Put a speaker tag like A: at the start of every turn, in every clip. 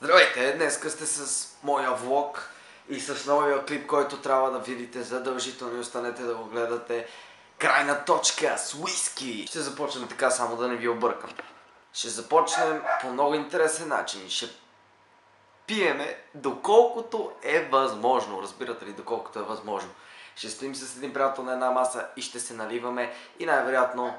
A: Здравейте! Днеска сте с моя влог и с новия клип, който трябва да видите задължително и останете да го гледате. Крайна точка с уиски! Ще започнем така, само да не ви объркам. Ще започнем по много интересен начин. Ще пиеме доколкото е възможно. Разбирате ли, доколкото е възможно. Ще стоим с един приятел на една маса и ще се наливаме и най-вероятно...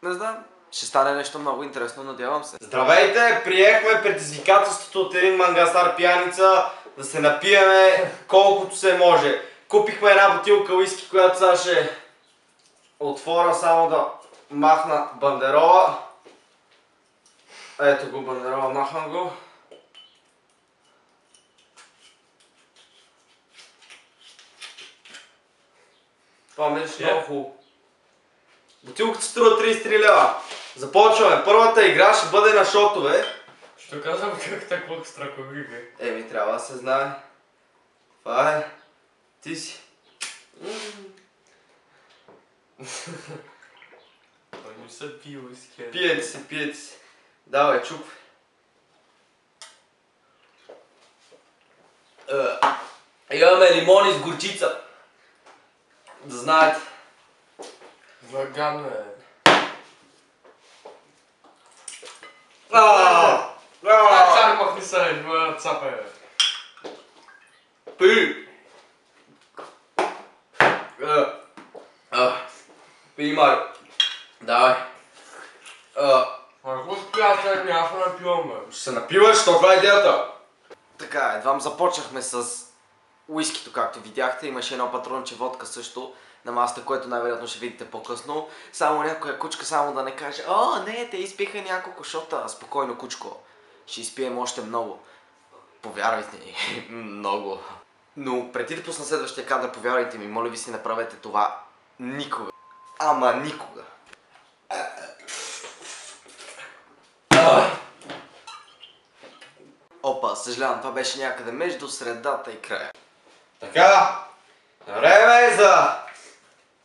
A: Не знам, ще стане нещо много интересно, надявам се.
B: Здравейте! Приехме предизвикателството от един мангастар пияница да се напиеме колкото се може. Купихме една бутилка уиски, която сега ще отворя, само да махна бандерола. Ето го бандерола, махна го. Това мисля много хубаво. Бутилката струва 33 лева. Започваме. Първата игра ще бъде на шотове.
C: Що казвам бутилката колко страхови бе?
B: Еми, трябва да се знае. Това е. Ти си.
C: Той не са пил уиски.
B: Пиете се, пиете се. Давай, чупвай. Имаме лимони с горчица. Да знаете.
C: Ваган е. Сега махни се, моя цапа е.
B: Пи! Пи, Марио. Давай.
C: Ако спя сега няма да напивам бе.
B: Ще се напиваш, то това е идеята.
A: Така, едвам започнахме с уискито, както видяхте. Имаше едно патронче водка също на масата, което най-вероятно ще видите по-късно. Само някоя кучка само да не каже: "О, не, те изпиха няколко шота." Спокойно, кучко. Ще изпием още много. Повярвайте ми, много. Но преди да пусна следващия кадър, повярвайте ми, моля ви си, направете това никога. Ама никога. Опа, съжалявам, това беше някъде между средата и края.
B: Така, време е за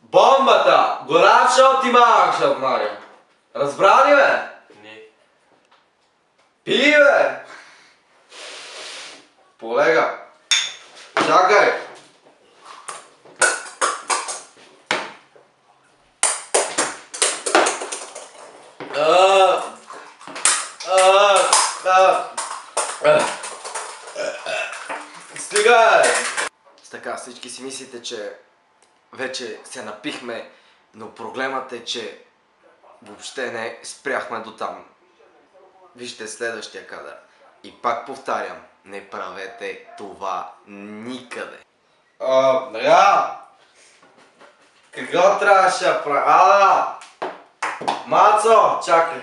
B: бомбата! Голям шот и малък шот, Марио. Разбра ли бе?
C: Не.
B: Пи бе! Колега, чакай! Стига!
A: Така, всички си мислите, че вече се напихме, но проблемът е, че въобще не спряхме до там. Вижте следващия кадър. И пак повтарям, не правете това никъде.
B: Така. Какво трябваше да правя? Мацо, чакай.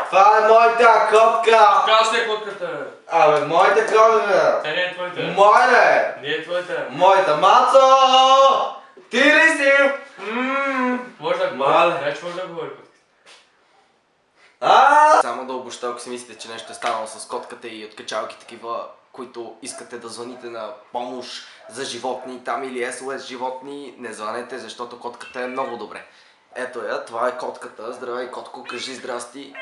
B: Това е моята котка.
C: Така сте котката.
B: Абе, моята котка.
C: Тя не е твоята.
B: Моята.
C: Не е твоята.
B: Моята. Мацо! Ти ли си?
C: Може да
B: Мале.
C: говори. Значи може да говори котката.
A: Само да обобща, ако си мислите, че нещо е станало с котката и откачалки такива, които искате да звъните на помощ за животни там или SOS животни, не звънете, защото котката е много добре. Ето я, това е котката. Здравей, котко, кажи здрасти.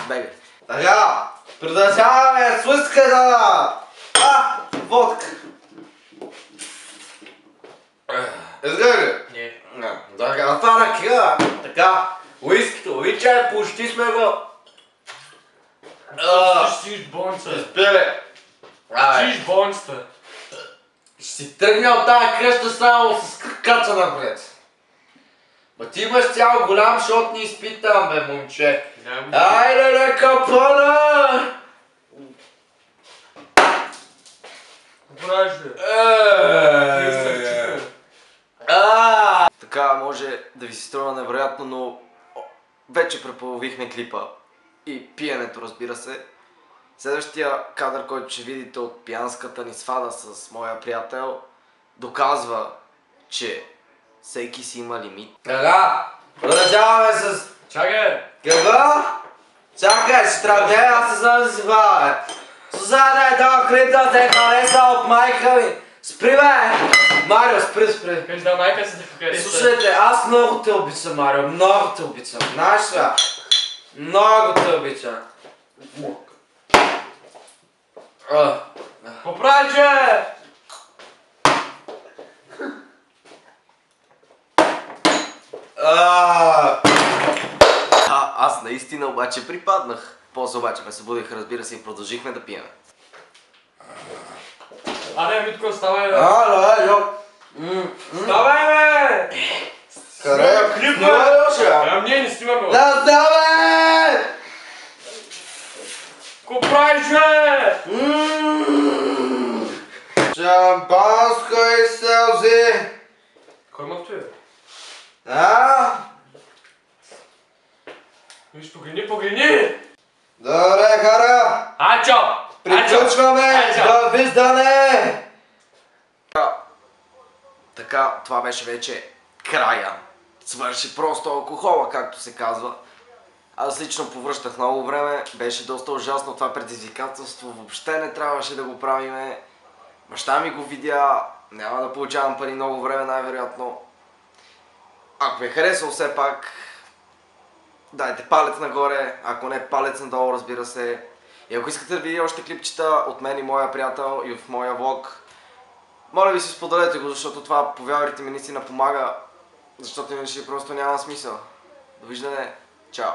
A: Бегай.
B: Така, продължаваме с уиската. Водка. Изгледа.
C: Не.
B: Така, това ръка. Така, уискито. Вичай, почти сме го.
C: Ще стигаш болница.
B: Изпиле.
C: Стигаш болницата.
B: Ще си тръгне от тази кръща само с кракаца напред. Ма ти имаш цял голям шот, не изпитам, бе, момче. Айде, да капана!
C: Какво правиш бе?
A: Така може да ви се струва невероятно, но вече преполовихме клипа и пиенето, разбира се. Следващия кадър, който ще видите от пиянската ни свада с моя приятел, доказва, че всеки си има лимит.
B: Така, продължаваме с...
C: Чакай!
B: Какво? Чакай, ще трябва, аз не знам да си бава, бе. Сузана е дал клип да те хареса от майка ми. Спри, бе! Марио, спри.
C: Кажи да майка си да хареса.
B: Слушайте, аз много те обичам, Марио, много те обичам. Знаеш ли? Много те обичам.
C: Поправи, че!
A: Аз наистина обаче припаднах. После обаче ме събудих, разбира се, и продължихме да пием.
C: Аре, Митко, ставай, бе!
B: Ало.
C: Ставай, бе!
B: Къде?
C: Клип, бе!
B: Снимай ли още?
C: Ние не снимаме.
B: Да, давай!
C: Ко правиш, бе?
B: Шампанско и сълзи.
C: Кой има той, бе? Виж, погледни!
B: Добре, хора!
C: Ай, чао!
B: Приключваме до виждане!
A: Така, това беше вече края. Свърши просто алкохола, както се казва. Аз лично повръщах много време, беше доста ужасно това предизвикателство, въобще не трябваше да го правиме. Баща ми го видя, няма да получавам пари много време най-вероятно. Ако ви е харесало все пак, дайте палец нагоре, ако не палец надолу, разбира се. И ако искате да видите още клипчета от мен и моя приятел и в моя влог, моля ви се, споделете го, защото това, повярвайте ми, наистина помага, защото иначе просто няма смисъл. Довиждане, чао!